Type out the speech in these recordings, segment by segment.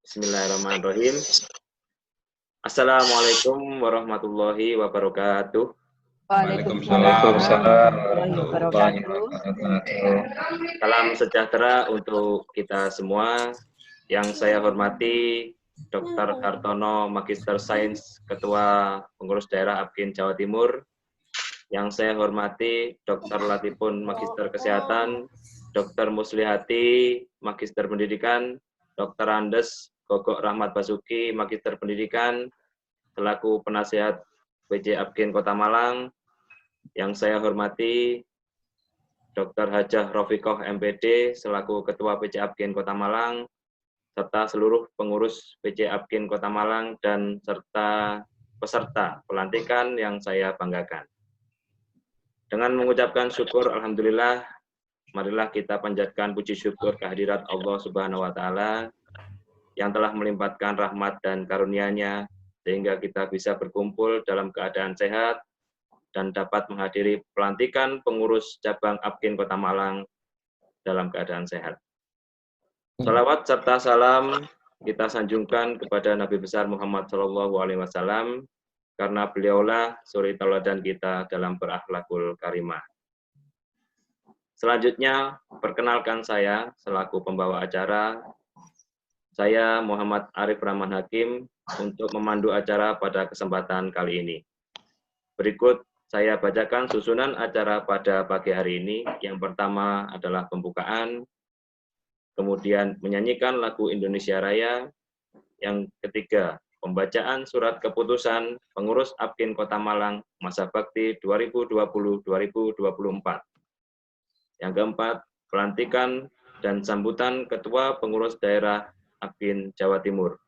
Bismillahirrahmanirrahim. Assalamualaikum warahmatullahi wabarakatuh. Waalaikumsalam warahmatullahi wabarakatuh. Salam sejahtera untuk kita semua. Yang saya hormati Dr. Hartono, Magister Sains, Ketua Pengurus Daerah APKIN Jawa Timur. Yang saya hormati Dr. Latifun, Magister Kesehatan, Dr. Muslihati, Magister Pendidikan, Dr. Andes Gogok Rahmat Basuki, Magister Pendidikan, selaku penasihat PJ APKIN Kota Malang. Yang saya hormati Dr. Hajah Rofiqoh MPD, selaku Ketua PJ APKIN Kota Malang, serta seluruh pengurus PJ APKIN Kota Malang, dan serta peserta pelantikan yang saya banggakan. Dengan mengucapkan syukur, Alhamdulillah, marilah kita panjatkan puji syukur kehadirat Allah Subhanahu wa Ta'ala yang telah melimpahkan rahmat dan karunia-Nya sehingga kita bisa berkumpul dalam keadaan sehat dan dapat menghadiri pelantikan pengurus cabang APKIN Kota Malang dalam keadaan sehat. Salawat serta salam kita sanjungkan kepada Nabi besar Muhammad SAW, karena beliaulah suri tauladan kita dalam berakhlakul karimah. Selanjutnya, perkenalkan saya selaku pembawa acara. Saya Muhammad Arif Rahman Hakim untuk memandu acara pada kesempatan kali ini. Berikut saya bacakan susunan acara pada pagi hari ini. Yang pertama adalah pembukaan, kemudian menyanyikan lagu Indonesia Raya. Yang ketiga, pembacaan surat keputusan pengurus APKIN Kota Malang masa bakti 2020-2024. Yang keempat, pelantikan dan sambutan Ketua Pengurus Daerah APKIN Jawa Timur.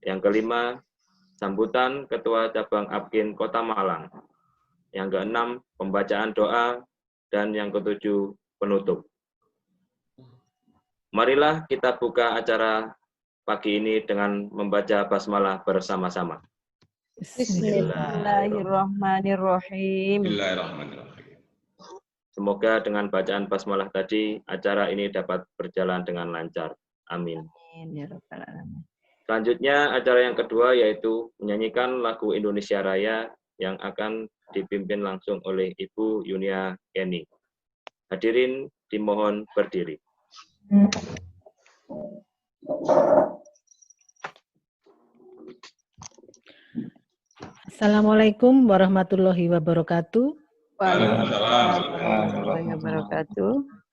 Yang kelima, sambutan Ketua Cabang APKIN Kota Malang. Yang keenam, pembacaan doa, dan yang ketujuh, penutup. Marilah kita buka acara pagi ini dengan membaca basmalah bersama-sama. Bismillahirrahmanirrahim. Semoga dengan bacaan basmalah tadi, acara ini dapat berjalan dengan lancar. Amin. Selanjutnya, acara yang kedua yaitu menyanyikan lagu Indonesia Raya yang akan dipimpin langsung oleh Ibu Yunia Kenny. Hadirin dimohon berdiri. Assalamualaikum warahmatullahi wabarakatuh. Waalaikumsalam warahmatullahi wabarakatuh.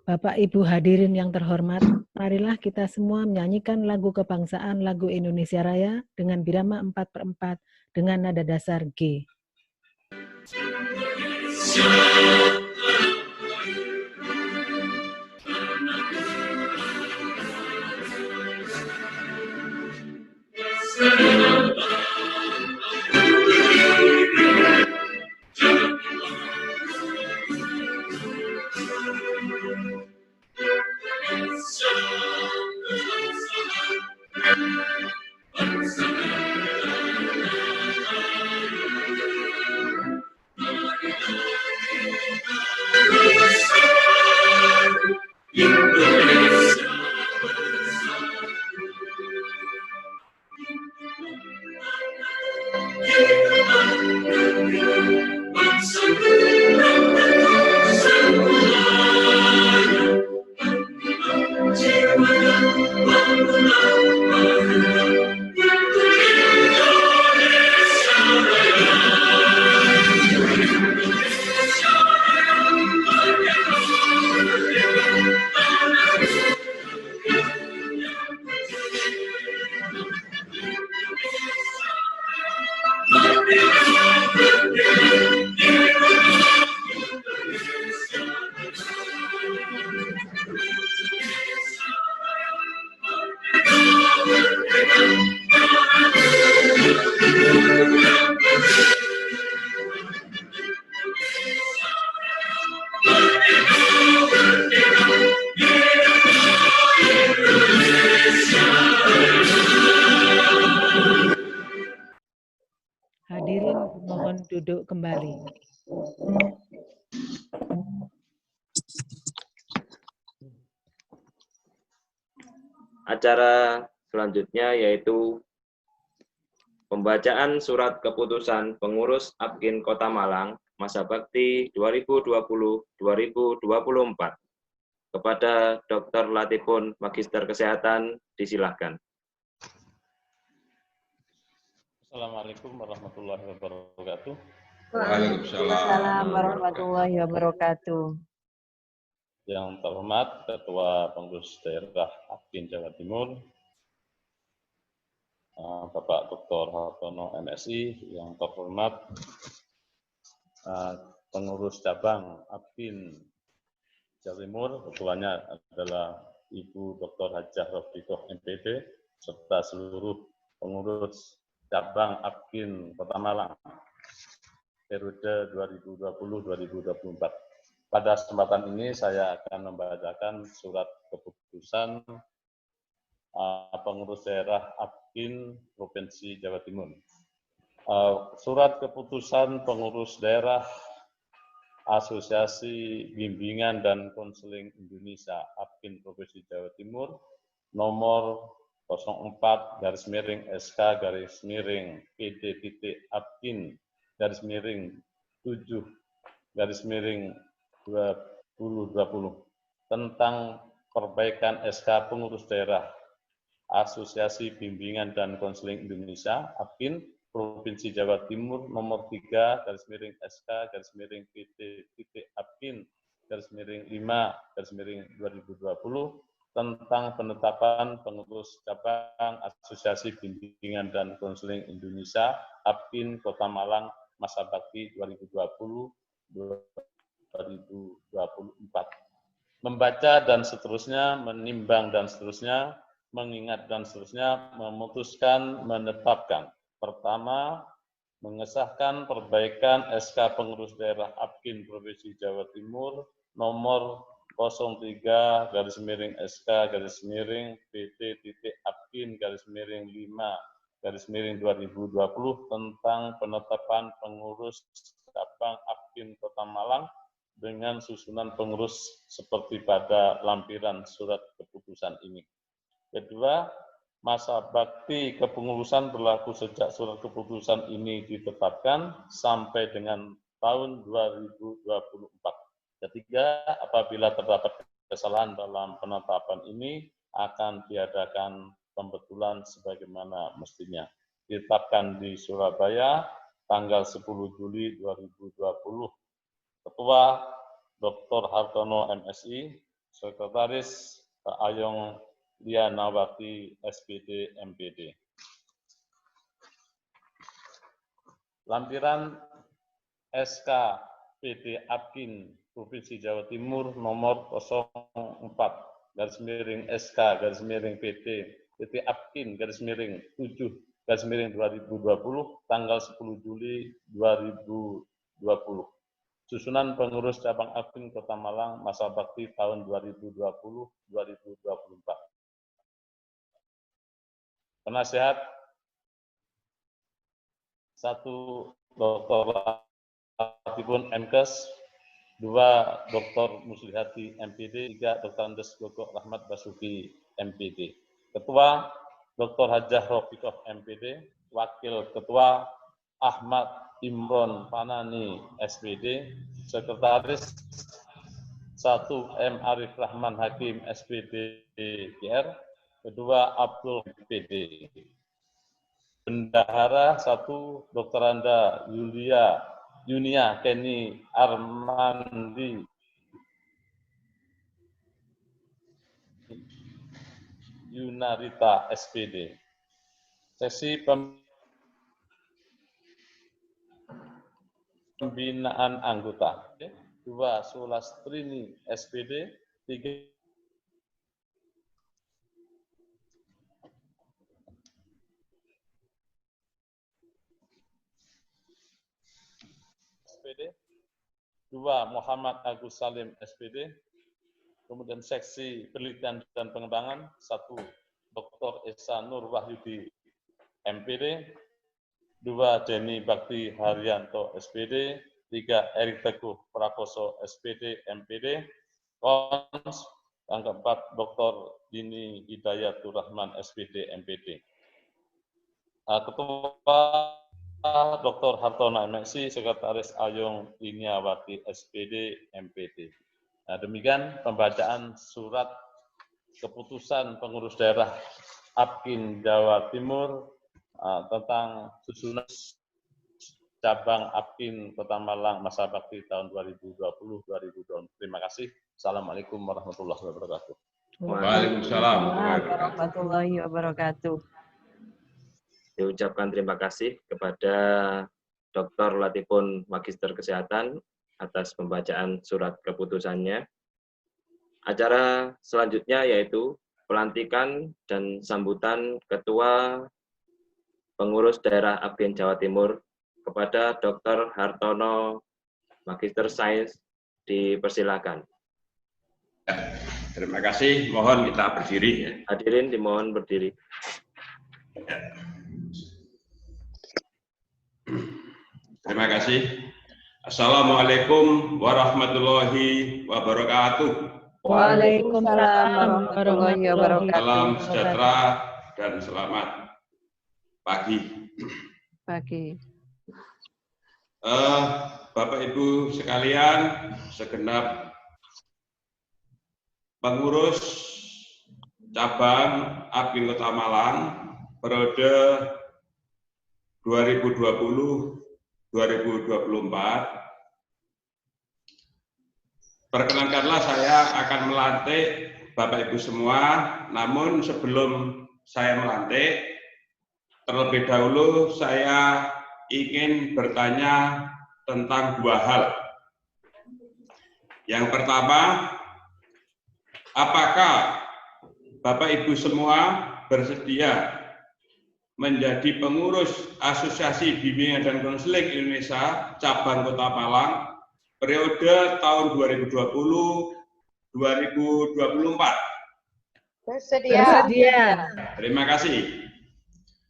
Bapak Ibu hadirin yang terhormat, marilah kita semua menyanyikan lagu kebangsaan, lagu Indonesia Raya dengan birama 4/4 dengan nada dasar G. Hadirin mohon duduk kembali. Acara selanjutnya yaitu pembacaan surat keputusan pengurus APKIN Kota Malang masa bakti 2020-2024. Kepada Dr. Latifun, Magister Kesehatan, disilahkan. Assalamualaikum warahmatullahi wabarakatuh. Waalaikumsalam warahmatullahi wabarakatuh. Yang terhormat Ketua Pengurus Daerah APKIN Jawa Timur, Bapak Dr. Hartono MSI, yang terhormat Pengurus Cabang APKIN Jawa Timur, ketuanya adalah Ibu Dr. Hajah Rofiqoh MPD, serta seluruh pengurus cabang APKIN Kota Malang, periode 2020-2024. Pada kesempatan ini saya akan membacakan surat keputusan pengurus daerah APKIN Provinsi Jawa Timur. Surat keputusan pengurus daerah Asosiasi Bimbingan dan Konseling Indonesia APKIN Provinsi Jawa Timur nomor 04-PD-PD-APKIN-7-2020 tentang perbaikan SK Pengurus Daerah Asosiasi Bimbingan dan Konseling Indonesia APKIN Provinsi Jawa Timur nomor 3-PD-APKIN-5-2020 tentang penetapan pengurus cabang Asosiasi Bimbingan dan Konseling Indonesia APKIN Kota Malang masa bakti 2020-2024. Membaca dan seterusnya, menimbang dan seterusnya, mengingat dan seterusnya, memutuskan, menetapkan. Pertama, mengesahkan perbaikan SK Pengurus Daerah APKIN Provinsi Jawa Timur nomor 03-PD-APKIN-5-2020 tentang penetapan pengurus cabang APKIN Kota Malang dengan susunan pengurus seperti pada lampiran surat keputusan ini. Kedua, masa bakti kepengurusan berlaku sejak surat keputusan ini ditetapkan sampai dengan tahun 2024. Ketiga, apabila terdapat kesalahan dalam penetapan ini, akan diadakan pembetulan sebagaimana mestinya. Ditetapkan di Surabaya, tanggal 10 Juli 2020. Ketua Dr. Hartono MSI, Sekretaris Pak Ayong Lianawati SPD MPD. Lampiran SK PD APKIN Provinsi Jawa Timur nomor 04-SK-PD APKIN-7-2020 tanggal 10 Juli 2020. Susunan pengurus cabang APKIN Kota Malang masa bakti tahun 2020-2024. Penasihat 1. Dr. Latifun MKes, 2. Dr. Muslihati MPD, 3. Dr. Andes Gogok Rahmat Basuki MPD. Ketua Dr. Hajah Rofiqoh MPD, Wakil Ketua Ahmad Imron Panani SPD, Sekretaris 1. M. Arif Rahman Hakim SPD PR, kedua Abdul PD. Bendahara 1. Dr. Anda Yunia Kenny Armandi Yunarita SPD. Sesi pembinaan anggota. 2. Sulastrini SPD, 3. SPD, 2. Muhammad Agus Salim SPD, kemudian seksi penelitian dan pengembangan 1. Dr. Esa Nur Wahyudi MPD, 2. Denny Bakti Haryanto SPD, 3. Erik Teguh Prakoso SPD MPD, Kons Yang keempat, Dr. Dini Hidayatur Rahman, SPD, MPD. Ketua Dr. Hartono, MSI, Sekretaris Ayung Iniawati, SPD, MPD. Nah, demikian pembacaan surat keputusan pengurus daerah APKIN Jawa Timur tentang susunan cabang APKIN Kota Malang masa bakti tahun 2020-2020. Terima kasih. Assalamualaikum warahmatullahi wabarakatuh. Waalaikumsalam warahmatullahi wabarakatuh. Diucapkan terima kasih kepada Dr. Latifun Magister Kesehatan atas pembacaan surat keputusannya. Acara selanjutnya yaitu pelantikan dan sambutan Ketua Pengurus Daerah APKIN Jawa Timur kepada Dr. Hartono Magister Sains. Dipersilakan. Terima kasih. Mohon kita berdiri. Ya. Hadirin dimohon berdiri. Terima kasih. Assalamualaikum warahmatullahi wabarakatuh. Waalaikumsalam warahmatullahi wabarakatuh. Salam sejahtera dan selamat pagi. Pagi. Bapak Ibu sekalian, segenap pengurus cabang APKIN Kota Malang periode 2020-2024. Perkenankanlah saya akan melantik Bapak Ibu semua, namun sebelum saya melantik, terlebih dahulu saya ingin bertanya tentang dua hal. Yang pertama, apakah Bapak Ibu semua bersedia menjadi pengurus Asosiasi Bimbingan dan Konseling Indonesia cabang Kota Malang periode tahun 2020-2024? Bersedia. Terima kasih.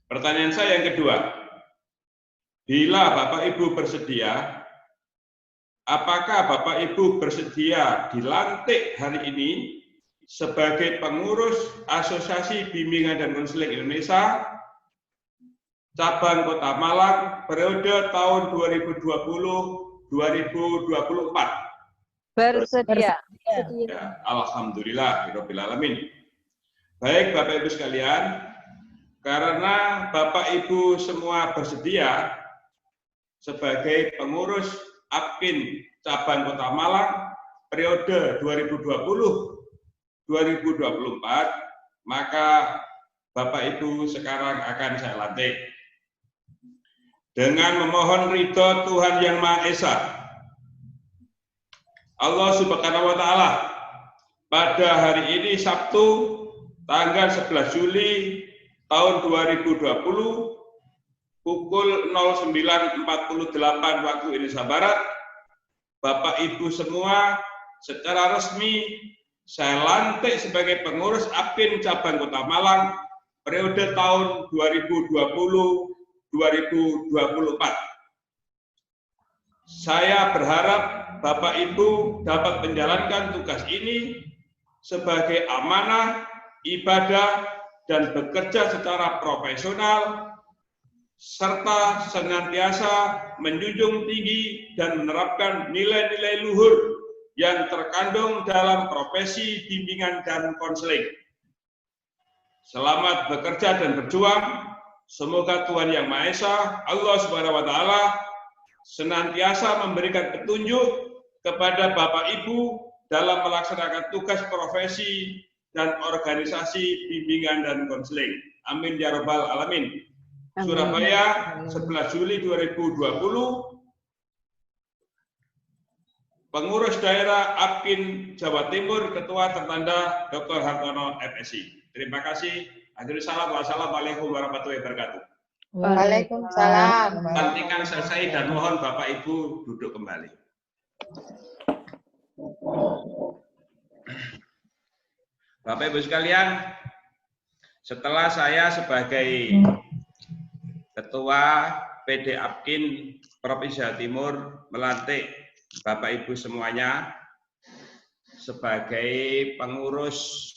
Pertanyaan saya yang kedua, bila Bapak Ibu bersedia, apakah Bapak Ibu bersedia dilantik hari ini sebagai pengurus Asosiasi Bimbingan dan Konseling Indonesia cabang Kota Malang periode tahun 2020-2024? Bersedia. Ya, alhamdulillah, rabbil alamin. Baik Bapak Ibu sekalian, karena Bapak Ibu semua bersedia sebagai pengurus APKIN cabang Kota Malang periode 2020-2024, maka Bapak Ibu sekarang akan saya lantik. Dengan memohon ridho Tuhan Yang Maha Esa, Allah Subhanahu wa Ta'ala, pada hari ini Sabtu tanggal 11 Juli tahun 2020 pukul 09.48 waktu Indonesia Barat, Bapak Ibu semua secara resmi saya lantik sebagai pengurus APKIN cabang Kota Malang periode tahun 2020-2024. Saya berharap Bapak Ibu dapat menjalankan tugas ini sebagai amanah, ibadah, dan bekerja secara profesional, serta senantiasa menjunjung tinggi dan menerapkan nilai-nilai luhur yang terkandung dalam profesi bimbingan dan konseling. Selamat bekerja dan berjuang. Semoga Tuhan Yang Maha Esa, Allah Subhanahu wa Ta'ala, senantiasa memberikan petunjuk kepada Bapak Ibu dalam melaksanakan tugas profesi dan organisasi bimbingan dan konseling. Amin ya rabbal alamin. Surabaya, 11 Juli 2020, Pengurus Daerah APKIN Jawa Timur, Ketua tertanda Dr. Hartono, MSI. Terima kasih. Akhirul salam. Wassalamualaikum warahmatullahi wabarakatuh. Waalaikumsalam. Pelantikan selesai dan mohon Bapak Ibu duduk kembali. Bapak Ibu sekalian, setelah saya sebagai Ketua PD APKIN Provinsi Jawa Timur melantik Bapak Ibu semuanya sebagai pengurus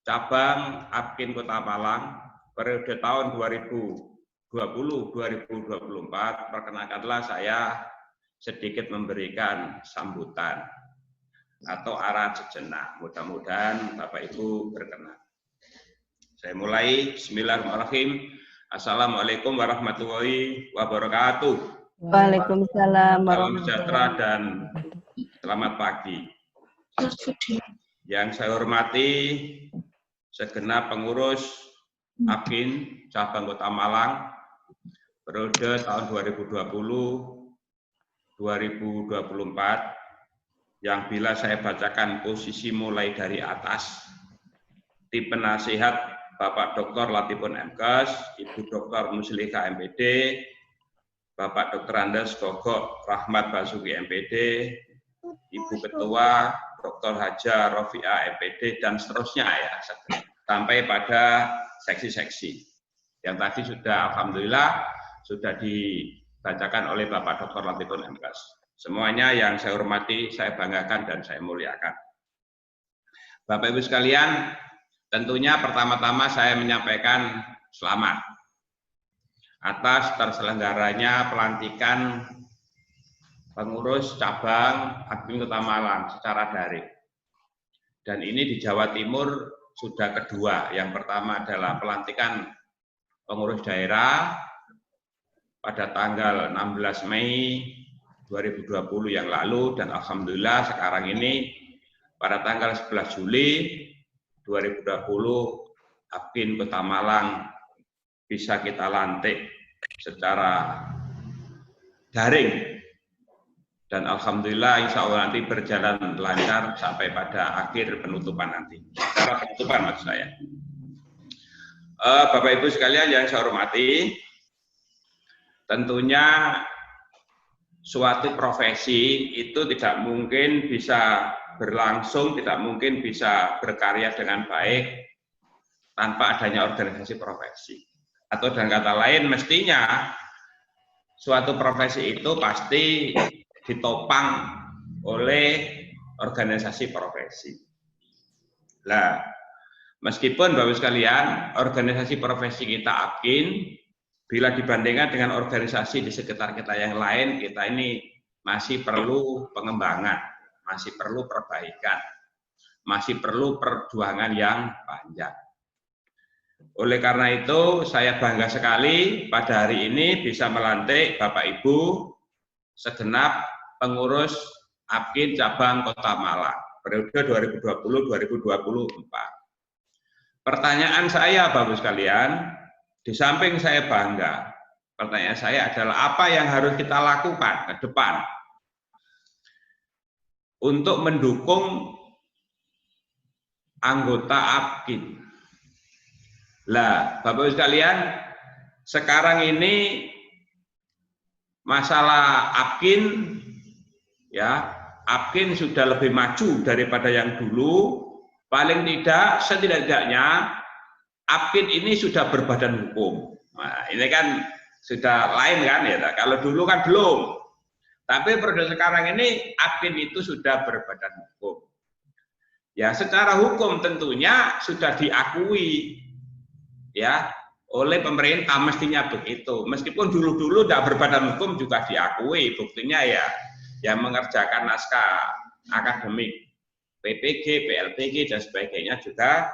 cabang Apkin Kota Malang periode tahun 2020-2024, perkenankanlah saya sedikit memberikan sambutan atau arahan sejenak. Mudah-mudahan Bapak Ibu berkenan. Saya mulai. Bismillahirrahmanirrahim. Assalamualaikum warahmatullahi wabarakatuh. Waalaikumsalam Salam sejahtera dan selamat pagi. Yang saya hormati segenap pengurus Apkin cabang Kota Malang periode tahun 2020-2024, yang bila saya bacakan posisi mulai dari atas, tim penasihat Bapak Dr. Latifun MKes, Ibu Dr. Muslika MPD, Bapak Dr. Andes Gogok Rahmat Basuki MPD, Ibu Ketua Dr. Haja Rofiah MPD, dan seterusnya ya, sampai pada seksi-seksi. Yang tadi sudah alhamdulillah sudah dibacakan oleh Bapak Dr. Latifun MKes. Semuanya yang saya hormati, saya banggakan dan saya muliakan. Bapak Ibu sekalian, tentunya pertama-tama saya menyampaikan selamat atas terselenggaranya pelantikan pengurus cabang Apkin Kota Malang secara daring. Dan ini di Jawa Timur sudah kedua. Yang pertama adalah pelantikan pengurus daerah pada tanggal 16 Mei 2020 yang lalu, dan alhamdulillah sekarang ini pada tanggal 11 Juli 2020 Apkin Kota Malang bisa kita lantik secara daring, dan alhamdulillah insya Allah nanti berjalan lancar sampai pada akhir penutupan nanti. Secara penutupan maksud saya. Bapak Ibu sekalian yang saya hormati, tentunya suatu profesi itu tidak mungkin bisa berlangsung, tidak mungkin bisa berkarya dengan baik tanpa adanya organisasi profesi. Atau dengan kata lain, mestinya suatu profesi itu pasti ditopang oleh organisasi profesi. Nah, meskipun Bapak sekalian, organisasi profesi kita Apkin, bila dibandingkan dengan organisasi di sekitar kita yang lain, kita ini masih perlu pengembangan, masih perlu perbaikan, masih perlu perjuangan yang panjang. Oleh karena itu, saya bangga sekali pada hari ini bisa melantik Bapak Ibu segenap pengurus Apkin cabang Kota Malang periode 2020-2024. Pertanyaan saya Bapak sekalian, di samping saya bangga, pertanyaan saya adalah apa yang harus kita lakukan ke depan untuk mendukung anggota Apkin. Lah, Bapak Ibu sekalian, sekarang ini masalah Apkin, ya, Apkin sudah lebih maju daripada yang dulu. Paling tidak, setidak-tidaknya Apkin ini sudah berbadan hukum. Nah, ini kan sudah lain kan ya. Kalau dulu kan belum. Tapi periode sekarang ini Apkin itu sudah berbadan hukum. Ya, secara hukum tentunya sudah diakui ya oleh pemerintah, mestinya begitu. Meskipun dulu-dulu tidak berbadan hukum juga diakui. Buktinya ya yang mengerjakan naskah akademik PPG, PLPG dan sebagainya juga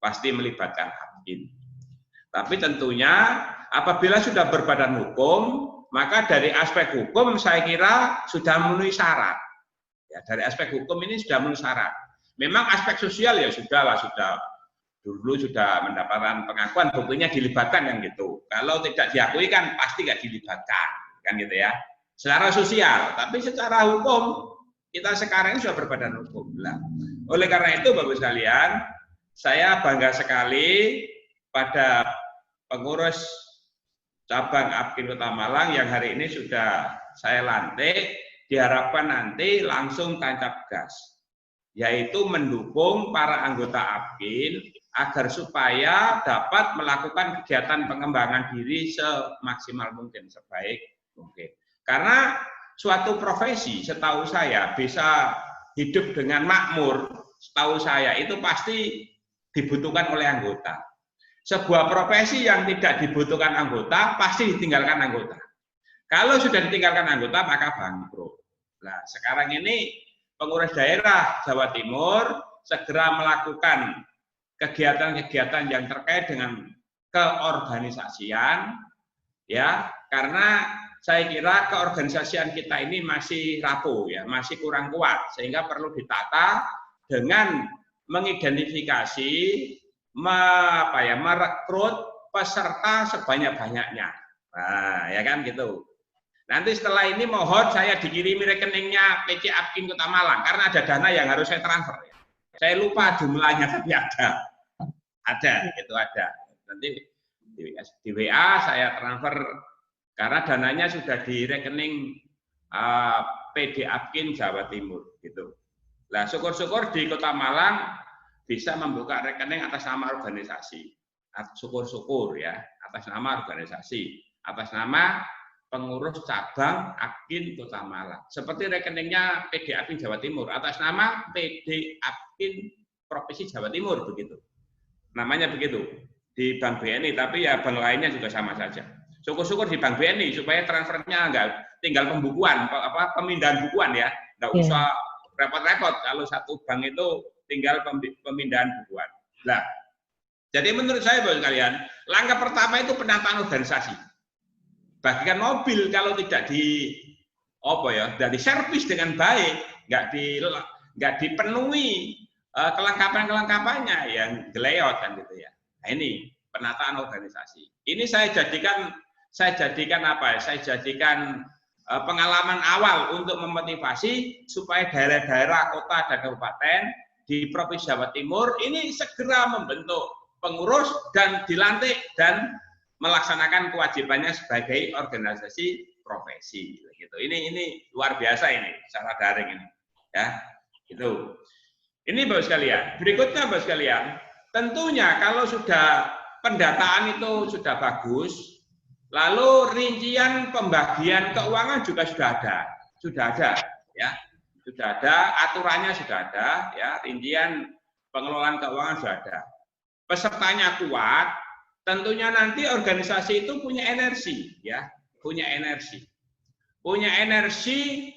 pasti melibatkan Apkin. Tapi tentunya apabila sudah berbadan hukum, maka dari aspek hukum saya kira sudah memenuhi syarat. Ya, dari aspek hukum ini sudah memenuhi syarat. Memang aspek sosial ya sudahlah, sudah dulu sudah mendapatkan pengakuan, buktinya dilibatkan kan gitu. Kalau tidak diakui kan pasti nggak dilibatkan, kan gitu ya. Secara sosial, tapi secara hukum kita sekarang ini sudah berbadan hukum. Nah, oleh karena itu Bapak sekalian, saya bangga sekali pada pengurus cabang Apkin Kota Malang yang hari ini sudah saya lantik, diharapkan nanti langsung tancap gas, yaitu mendukung para anggota Apkin agar supaya dapat melakukan kegiatan pengembangan diri semaksimal mungkin, sebaik mungkin. Karena suatu profesi setahu saya bisa hidup dengan makmur, setahu saya itu pasti dibutuhkan oleh anggota. Sebuah profesi yang tidak dibutuhkan anggota pasti ditinggalkan anggota. Kalau sudah ditinggalkan anggota maka bangkrut. Nah, sekarang ini pengurus daerah Jawa Timur segera melakukan kegiatan-kegiatan yang terkait dengan keorganisasian, ya, karena saya kira keorganisasian kita ini masih rapuh, ya, masih kurang kuat, sehingga perlu ditata dengan mengidentifikasi, merekrut peserta sebanyak-banyaknya. Nah, ya kan gitu. Nanti setelah ini mohon saya dikirimi rekeningnya PC Apkin Kota Malang, karena ada dana yang harus saya transfer. Saya lupa jumlahnya, tapi ada, itu ada. Nanti di WA saya transfer, karena dananya sudah di rekening PD Apkin Jawa Timur, gitu. Nah, syukur-syukur di Kota Malang bisa membuka rekening atas nama organisasi. Syukur-syukur ya, atas nama organisasi, atas nama pengurus cabang Apkin Kota Malang. Seperti rekeningnya PD Apkin Jawa Timur, atas nama PD Apkin Provinsi Jawa Timur, begitu. Namanya begitu, di Bank BNI, tapi ya bank lainnya juga sama saja. Syukur-syukur di Bank BNI, supaya transfernya enggak tinggal pembukuan, pemindahan bukuan ya, enggak usah repot-repot kalau satu bank itu tinggal pemindahan bukuan. Nah, jadi menurut saya Bapak sekalian, langkah pertama itu penataan organisasi. Bagikan mobil kalau tidak dari servis dengan baik, nggak dipenuhi kelengkapan-kelengkapannya yang geleot kan gitu ya. Nah, ini penataan organisasi. Ini saya jadikan apa ya? Saya jadikan pengalaman awal untuk memotivasi supaya daerah-daerah kota dan kabupaten di Provinsi Jawa Timur ini segera membentuk pengurus dan dilantik dan melaksanakan kewajibannya sebagai organisasi profesi gitu. Ini luar biasa ini secara daring ini ya. Itu. Ini Bapak sekalian. Berikutnya Bapak sekalian, tentunya kalau sudah pendataan itu sudah bagus, lalu rincian pembagian keuangan juga sudah ada ya. Sudah ada, aturannya sudah ada ya, rincian pengelolaan keuangan sudah ada. Pesertanya kuat, tentunya nanti organisasi itu punya energi ya, punya energi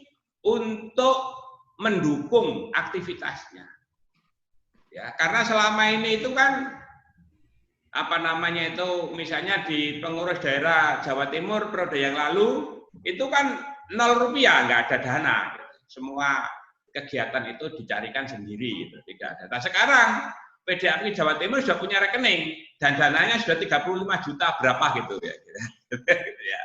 untuk mendukung aktivitasnya. Ya, karena selama ini itu kan misalnya di pengurus daerah Jawa Timur periode yang lalu itu kan 0 rupiah, nggak ada dana. Semua kegiatan itu dicarikan sendiri, gitu. Tidak ada. Nah, sekarang PD Apkin Jawa Timur sudah punya rekening dan dananya sudah 35 juta berapa gitu ya. Ya.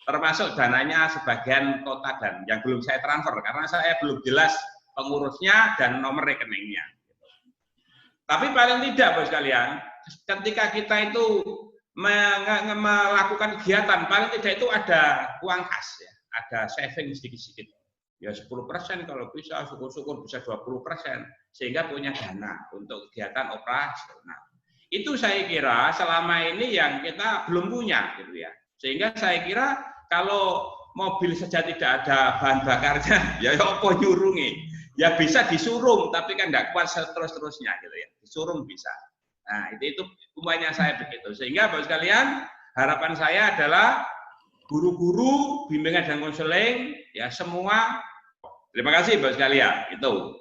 Termasuk dananya sebagian kota dan yang belum saya transfer karena saya belum jelas pengurusnya dan nomor rekeningnya. Tapi paling tidak Bapak sekalian, ketika kita itu melakukan kegiatan, paling tidak itu ada uang kas ya, ada saving sedikit-sedikit. Ya 10% kalau bisa, syukur-syukur bisa 20%, sehingga punya dana untuk kegiatan operasional. Itu saya kira selama ini yang kita belum punya gitu ya. Sehingga saya kira kalau mobil saja tidak ada bahan bakarnya, ya apa nyurungi? Ya bisa disurung, tapi kan tidak kuat terus-terusnya gitu ya. Disurung bisa. Nah, itu umpamanya saya begitu. Sehingga Bapak sekalian, harapan saya adalah guru-guru, bimbingan dan konseling, ya semua. Terima kasih Bapak sekalian. Itu.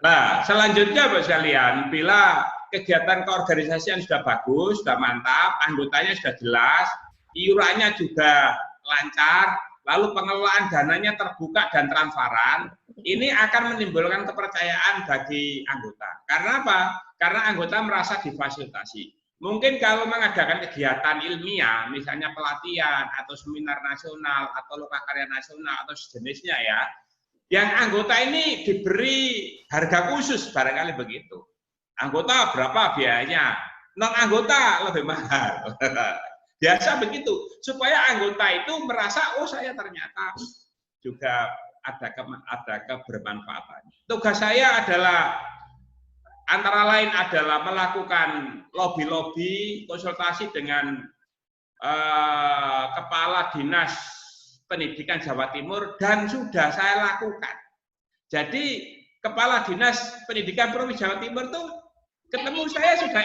Nah, selanjutnya Bapak sekalian, bila kegiatan keorganisasian sudah bagus, sudah mantap, anggotanya sudah jelas, iurannya juga lancar, lalu pengelolaan dananya terbuka dan transparan, ini akan menimbulkan kepercayaan bagi anggota. Karena apa? Karena anggota merasa difasilitasi. Mungkin kalau mengadakan kegiatan ilmiah, misalnya pelatihan atau seminar nasional atau lokakarya nasional atau sejenisnya ya, yang anggota ini diberi harga khusus barangkali begitu. Anggota berapa biayanya? Non anggota lebih mahal. Biasa begitu, supaya anggota itu merasa, oh saya ternyata juga ada kebermanfaatan. Tugas saya adalah antara lain adalah melakukan lobby-lobby, konsultasi dengan Kepala Dinas Pendidikan Jawa Timur dan sudah saya lakukan. Jadi Kepala Dinas Pendidikan Provinsi Jawa Timur tuh ketemu saya sudah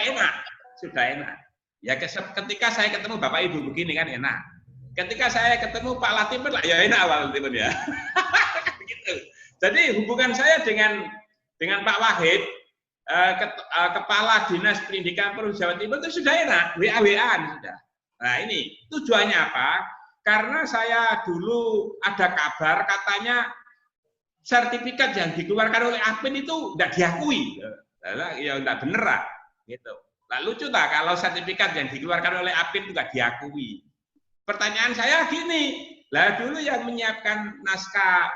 enak. Ya ketika saya ketemu Bapak Ibu begini kan enak. Ketika saya ketemu Pak Latif ya enak Pak Latif ya. Gitu. Jadi hubungan saya dengan Pak Wahid, Kepala Dinas Pendidikan Provinsi Jawa Timur itu sudah enak, WA-WAan sudah. Nah ini tujuannya apa? Karena saya dulu ada kabar katanya sertifikat yang dikeluarkan oleh APIN itu tidak diakui. Ya tidak benar gitu. Lalu lucu tak kalau sertifikat yang dikeluarkan oleh APIN itu tidak diakui. Pertanyaan saya gini, lah dulu yang menyiapkan naskah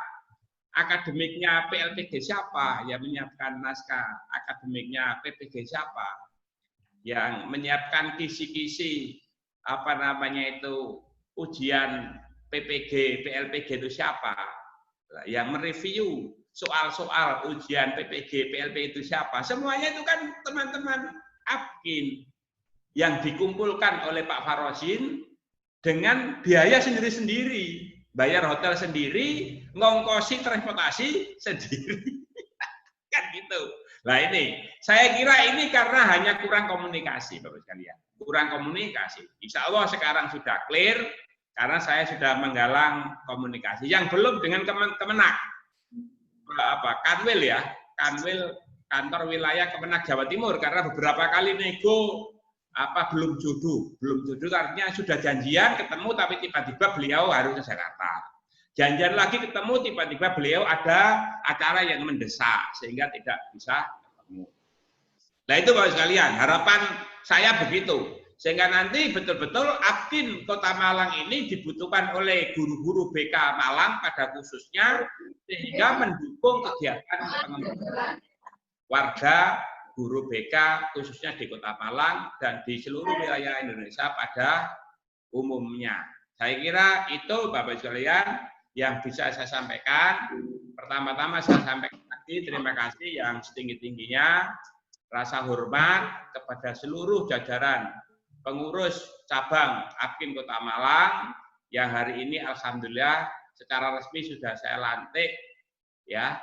akademiknya PLPG siapa? Yang menyiapkan naskah akademiknya PPG siapa? Yang menyiapkan kisi-kisi apa namanya itu ujian PPG, PLPG itu siapa? Yang mereview soal-soal ujian PPG, PLP itu siapa? Semuanya itu kan teman-teman APKIN yang dikumpulkan oleh Pak Farosin dengan biaya sendiri-sendiri, bayar hotel sendiri, ngongkosi transportasi sendiri, kan gitu. Nah ini, saya kira ini karena hanya kurang komunikasi, Bapak sekalian, kurang komunikasi. Insya Allah sekarang sudah clear, karena saya sudah menggalang komunikasi. Yang belum dengan Kemenak, Kanwil ya, Kanwil kantor wilayah Kemenak Jawa Timur, karena beberapa kali nego belum jodoh artinya sudah janjian ketemu tapi tiba-tiba beliau harus ke Jakarta. Janjian lagi ketemu tiba-tiba beliau ada acara yang mendesak sehingga tidak bisa ketemu. Nah itu Bapak sekalian, harapan saya begitu. Sehingga nanti betul-betul APKIN Kota Malang ini dibutuhkan oleh guru-guru BK Malang pada khususnya sehingga mendukung kegiatan pengembangan warga guru BK khususnya di Kota Malang dan di seluruh wilayah Indonesia pada umumnya. Saya kira itu Bapak sekalian yang bisa saya sampaikan. Pertama-tama saya sampaikan lagi terima kasih yang setinggi-tingginya, rasa hormat kepada seluruh jajaran pengurus cabang APKIN Kota Malang yang hari ini alhamdulillah secara resmi sudah saya lantik ya.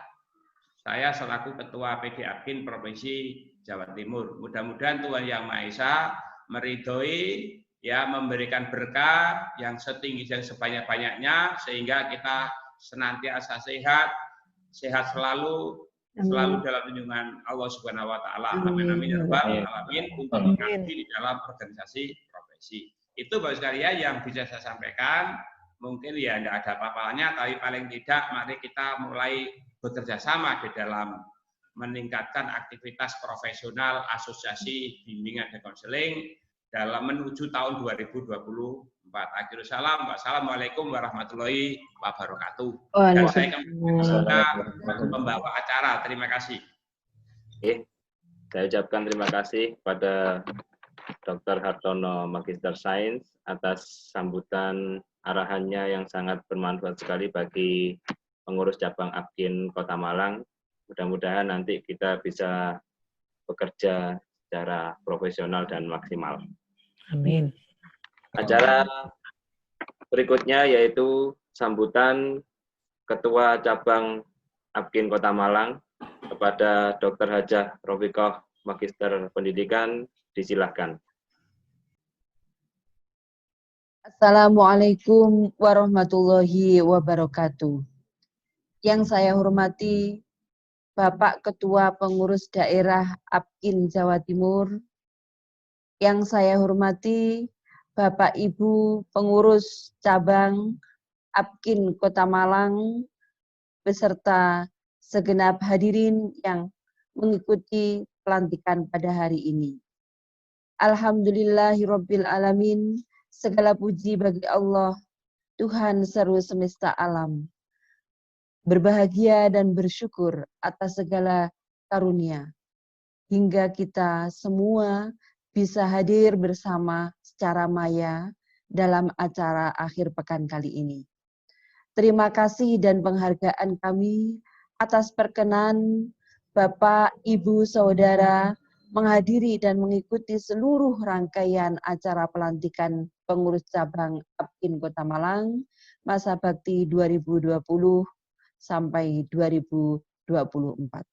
Saya selaku Ketua PD APKIN Provinsi Jawa Timur. Mudah-mudahan Tuhan Yang Maha Esa meridhoi ya, memberikan berkah yang setinggi dan sebanyak-banyaknya sehingga kita senantiasa sehat selalu dalam lindungan Allah Subhanahu wa taala. Amin amin ya rabbal alamin untuk mengabdi di dalam organisasi profesi. Itu Bapak sekalian yang bisa saya sampaikan. Mungkin ya tidak ada apa-apanya, tapi paling tidak mari kita mulai bekerja sama di dalam meningkatkan aktivitas profesional asosiasi bimbingan dan konseling dalam menuju tahun 2024. Akhirul salam, wassalamualaikum warahmatullahi wabarakatuh. Dan saya kembali membawa acara. Terima kasih. Oke, saya ucapkan terima kasih kepada Dr. Hartono Magister Sains atas sambutan arahannya yang sangat bermanfaat sekali bagi pengurus cabang APKIN Kota Malang. Mudah-mudahan nanti kita bisa bekerja secara profesional dan maksimal. Amin. Acara berikutnya yaitu sambutan Ketua Cabang APKIN Kota Malang kepada Dr. Hajah Rofiqoh Magister Pendidikan. Disilahkan. Assalamualaikum warahmatullahi wabarakatuh. Yang saya hormati Bapak Ketua Pengurus Daerah APKIN Jawa Timur, yang saya hormati Bapak Ibu Pengurus Cabang APKIN Kota Malang, beserta segenap hadirin yang mengikuti pelantikan pada hari ini. Alhamdulillahirabbil alamin, segala puji bagi Allah, Tuhan seru semesta alam. Berbahagia dan bersyukur atas segala karunia, hingga kita semua bisa hadir bersama secara maya dalam acara akhir pekan kali ini. Terima kasih dan penghargaan kami atas perkenan Bapak, Ibu, Saudara menghadiri dan mengikuti seluruh rangkaian acara pelantikan pengurus cabang APKIN Kota Malang masa bakti 2020 sampai 2024. 2024.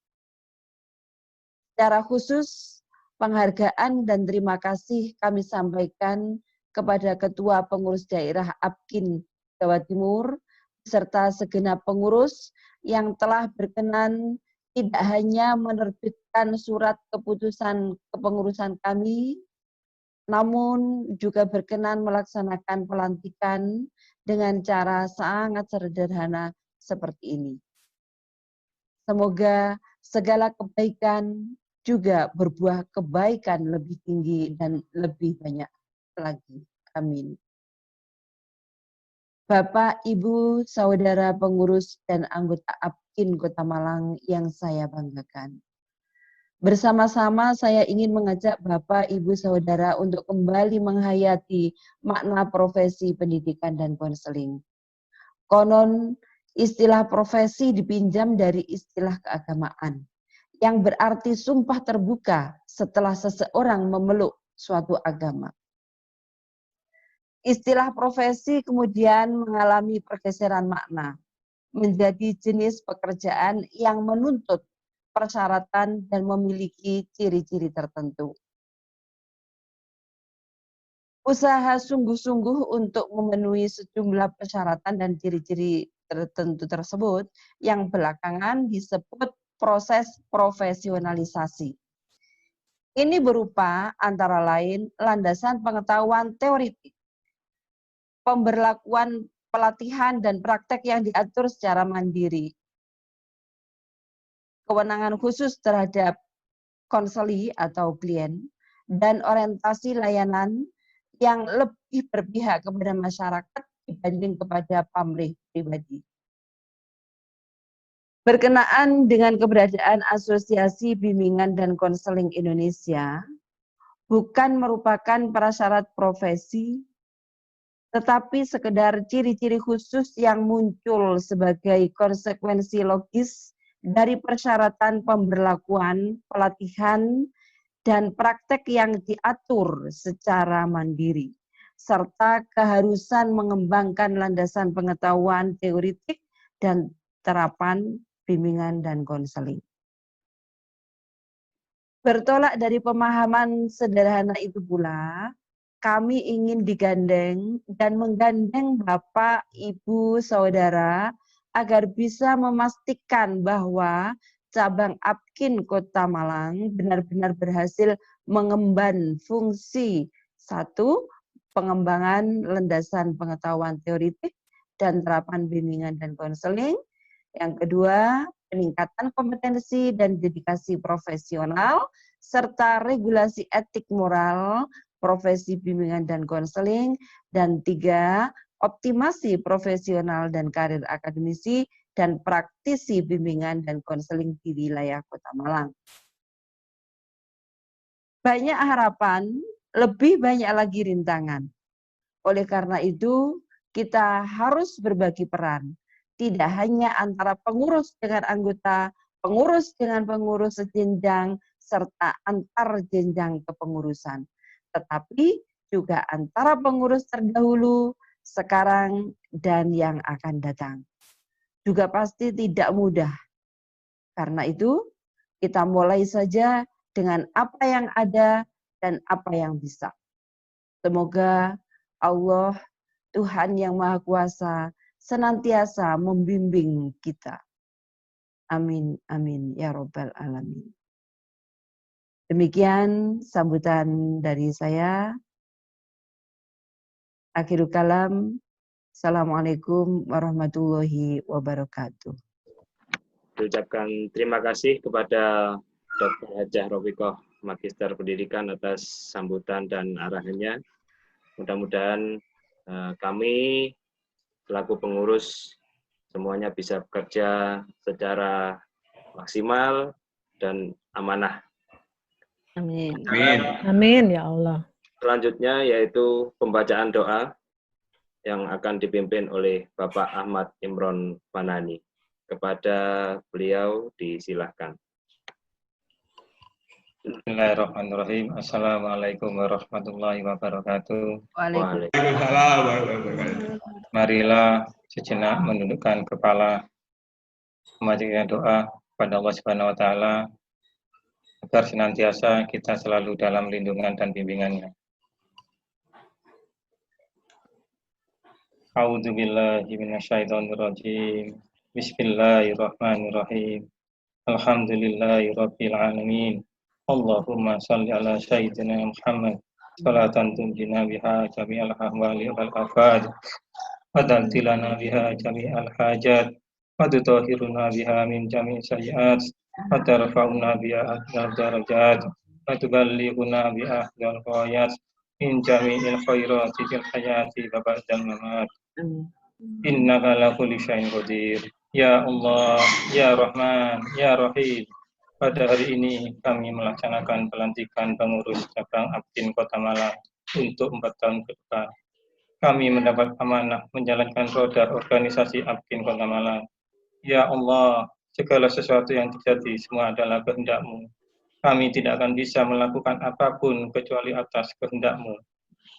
Secara khusus, penghargaan dan terima kasih kami sampaikan kepada Ketua Pengurus Daerah APKIN Jawa Timur, serta segenap pengurus yang telah berkenan tidak hanya menerbitkan surat keputusan kepengurusan kami, namun juga berkenan melaksanakan pelantikan dengan cara sangat sederhana seperti ini. Semoga segala kebaikan juga berbuah kebaikan lebih tinggi dan lebih banyak lagi. Amin. Bapak, Ibu, Saudara pengurus dan anggota APKIN Kota Malang yang saya banggakan. Bersama-sama saya ingin mengajak Bapak, Ibu, Saudara untuk kembali menghayati makna profesi pendidikan dan konseling. Konon, istilah profesi dipinjam dari istilah keagamaan, yang berarti sumpah terbuka setelah seseorang memeluk suatu agama. Istilah profesi kemudian mengalami pergeseran makna, menjadi jenis pekerjaan yang menuntut persyaratan dan memiliki ciri-ciri tertentu. Usaha sungguh-sungguh untuk memenuhi sejumlah persyaratan dan ciri-ciri tertentu tersebut yang belakangan disebut proses profesionalisasi. Ini berupa antara lain landasan pengetahuan teoritik, pemberlakuan pelatihan dan praktek yang diatur secara mandiri, kewenangan khusus terhadap konseli atau klien, dan orientasi layanan yang lebih berpihak kepada masyarakat dibanding kepada pamrih pribadi. Berkenaan dengan keberadaan Asosiasi Bimbingan dan Konseling Indonesia, bukan merupakan prasyarat profesi, tetapi sekedar ciri-ciri khusus yang muncul sebagai konsekuensi logis dari persyaratan pemberlakuan, pelatihan, dan praktek yang diatur secara mandiri, serta keharusan mengembangkan landasan pengetahuan teoritik dan terapan bimbingan dan konseling. Bertolak dari pemahaman sederhana itu pula, kami ingin digandeng dan menggandeng Bapak, Ibu, Saudara agar bisa memastikan bahwa cabang APKIN Kota Malang benar-benar berhasil mengemban fungsi satu, pengembangan landasan pengetahuan teoritik dan terapan bimbingan dan konseling. Yang kedua, peningkatan kompetensi dan dedikasi profesional serta regulasi etik moral profesi bimbingan dan konseling, dan tiga, optimasi profesional dan karir akademisi dan praktisi bimbingan dan konseling di wilayah Kota Malang. Banyak harapan, lebih banyak lagi rintangan. Oleh karena itu, kita harus berbagi peran, tidak hanya antara pengurus dengan anggota, pengurus dengan pengurus sejenjang, serta antar jenjang kepengurusan, tetapi juga antara pengurus terdahulu, sekarang, dan yang akan datang. Juga pasti tidak mudah. Karena itu, kita mulai saja dengan apa yang ada dan apa yang bisa. Semoga Allah, Tuhan yang Maha Kuasa, senantiasa membimbing kita. Amin, amin, ya Rabbal Alamin. Demikian sambutan dari saya. Akhirul kalam. Assalamualaikum warahmatullahi wabarakatuh. Diucapkan terima kasih kepada Dr. Hajah Rofiqoh, Magister Pendidikan atas sambutan dan arahannya. Mudah-mudahan kami selaku pengurus semuanya bisa bekerja secara maksimal dan amanah. Amin. Amin. Amin ya Allah. Selanjutnya yaitu pembacaan doa yang akan dipimpin oleh Bapak Ahmad Imron Fanani. Kepada beliau disilahkan. Bismillahirrahmanirrahim. Assalamualaikum warahmatullahi wabarakatuh. Waalaikumsalam warahmatullahi wabarakatuh. Marilah sejenak menundukkan kepala, memanjatkan doa kepada Allah Subhanahu wa taala agar senantiasa kita selalu dalam lindungan dan bimbingannya. A'udzubillahi minasyaitonirrajim. Bismillahirrahmanirrahim. Alhamdulillahirabbil alamin. Allahumma shalli ala sayyidina Muhammad salatan tunjina biha jami'al ahwali wal afad wa tantilana biha jami'al hajat wa tutahhiruna biha min jami'i sayyi'at wa tarfa'una biha a'la darajat wa tuballighuna biha a'la ghayat min jami'il khairati fil hayati wa ba'dal mamat. Innaka ala kulli syai'in qadir. Ya Allah, ya Rahman, ya Rahim. Pada hari ini kami melaksanakan pelantikan pengurus cabang Apkin Kota Malang untuk 4 tahun ke depan. Kami mendapat amanah menjalankan roda organisasi Apkin Kota Malang. Ya Allah, segala sesuatu yang terjadi semua adalah kehendak-Mu. Kami tidak akan bisa melakukan apapun kecuali atas kehendak-Mu.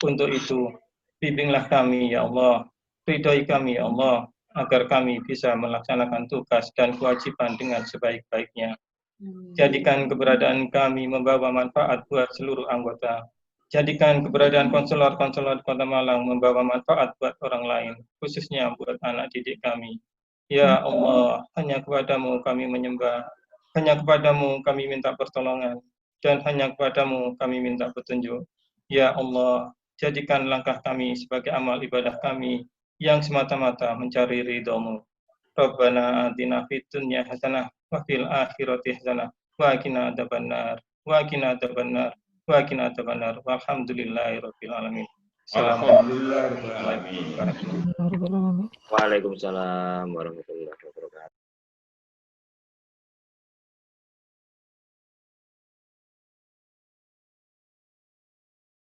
Untuk itu, bimbinglah kami ya Allah, ridhoi kami ya Allah, agar kami bisa melaksanakan tugas dan kewajiban dengan sebaik-baiknya. Jadikan keberadaan kami membawa manfaat buat seluruh anggota. Jadikan keberadaan konselor-konselor Kota Malang membawa manfaat buat orang lain, khususnya buat anak didik kami. Ya Allah, hanya kepadamu kami menyembah, hanya kepadamu kami minta pertolongan, dan hanya kepadamu kami minta petunjuk. Ya Allah, jadikan langkah kami sebagai amal ibadah kami yang semata-mata mencari ridho-Mu. Rabbana atina fid dunya hasanah wa fil akhirati hasanah wa qina adzabannar wa qina adzabannar wa qina adzabannar walhamdulillahirabbil alamin. Alhamdulillahirabbil alamin. Waalaikumsalam warahmatullahi wabarakatuh.